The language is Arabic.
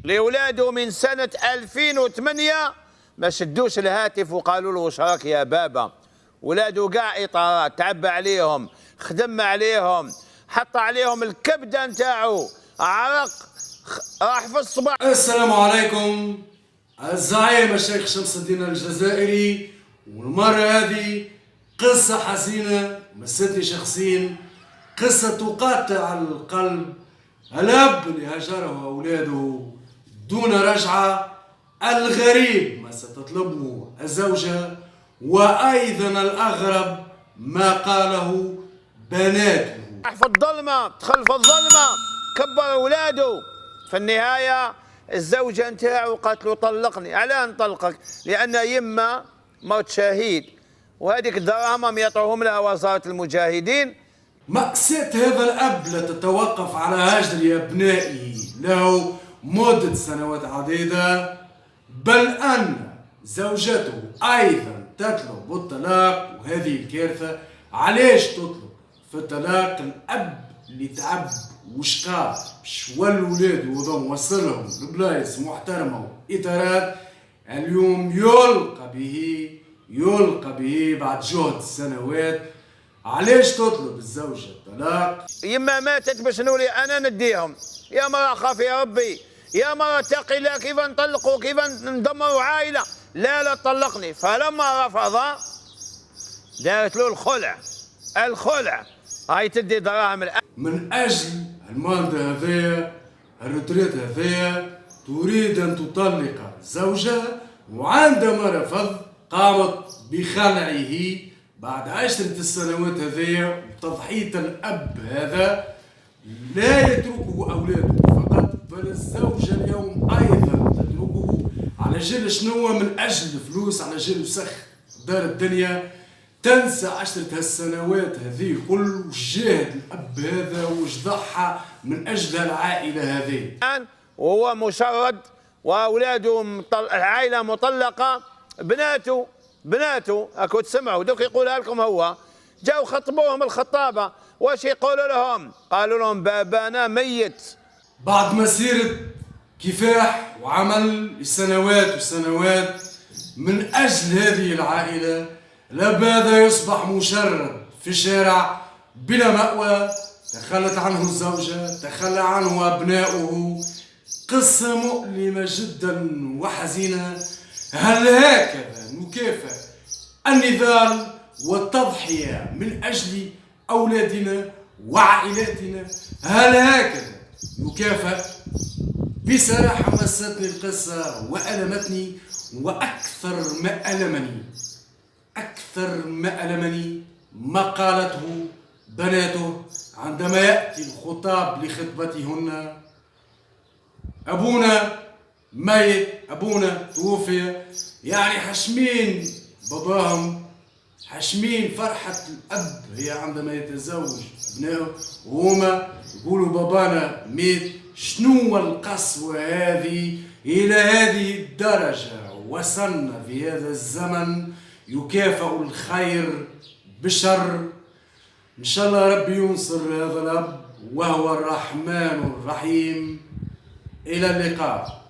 لأولاده من سنة 2008 ما شدوش الهاتف وقالوا له واش راك يا بابا. ولاده كاع إطارات، تعبى عليهم، خدم عليهم، حط عليهم الكبدة نتاعو، عرق، راح في الصباح. السلام عليكم الزعيم الشيخ شمس الدين الجزائري. والمرة هذه قصة حزينة مستني شخصيا، قصة تقطع القلب. الأب اللي هجره أولاده دون رجعة، الغريب ما ستطلبه الزوجة، وأيضا الأغرب ما قاله بناته. في الظلمة، دخل في الظلمة، كبر أولاده. في النهاية الزوجة نتاعو قالت له طلقني. علاه نطلقك؟ لأن يما موت شهيد، وهذيك الدراهم يعطوهم لها وزارة المجاهدين. مأساة هذا الأب لا تتوقف على هجر أبنائه له مدة سنوات عديدة، بل أن زوجته أيضا تطلب الطلاق. وهذه الكارثة. علاش تطلب في الطلاق؟ الأب اللي تعب وشقى باش يولوا ولاده وضم وصلهم لبلايص محترمة وإطارات، اليوم يلقى به بعد جهد سنوات. علاش تطلب الزوجة الطلاق؟ يما ماتت باش نولي انا نديهم. يا مرة خافي يا ربي، يا مرة اتقي الله، كيف نطلقوا، كيف ندمروا عائلة؟ لا طلقني. فلما رفض دارت له الخلع. هاي تدي دراهم من اجل المال هذايا، الريتريت هذايا، تريد ان تطلق زوجها، وعندما رفض قامت بخلعه بعد 10 سنوات هذيا. وتضحية الأب هذا لا يتركه أولاده فقط، بل الزوجة اليوم أيضا تتركه. على جل شنو؟ من أجل الفلوس، على جل وسخ دار الدنيا. تنسى 10 هالسنوات هذه كل جهد الأب هذا وش ضحى من أجل العائلة هذه. وهو مشرد وأولاده العائلة مطلقة. بناته اكو تسمعوا دوك يقولها لكم. هو جاوا خطبوهم الخطابه، واش يقولوا لهم؟ قالوا لهم بابانا ميت. بعد مسيره كفاح وعمل سنوات وسنوات من اجل هذه العائله، الاب هذا يصبح مشرد في الشارع بلا مأوى. تخلت عنه الزوجه، تخلى عنه ابناؤه. قصه مؤلمه جدا وحزينه. هل هكذا نكافئ النضال والتضحية من أجل أولادنا وعائلاتنا؟ هل هكذا نكافئ؟ بصراحة مستني القصة وألمتني، وأكثر ما ألمني ما قالته بناته عندما يأتي الخطاب لخطبتهن: أبونا ميت، أبونا توفي. يعني حشمين باباهم، حشمين فرحة الأب هي عندما يتزوج أبنائه، وهما يقولوا بابانا ميت. شنو القسوة هذه إلى هذه الدرجة؟ وصلنا في هذا الزمن يكافئ الخير بالشر. إن شاء الله ربي ينصر هذا الأب، وهو الرحمن الرحيم. إلى اللقاء.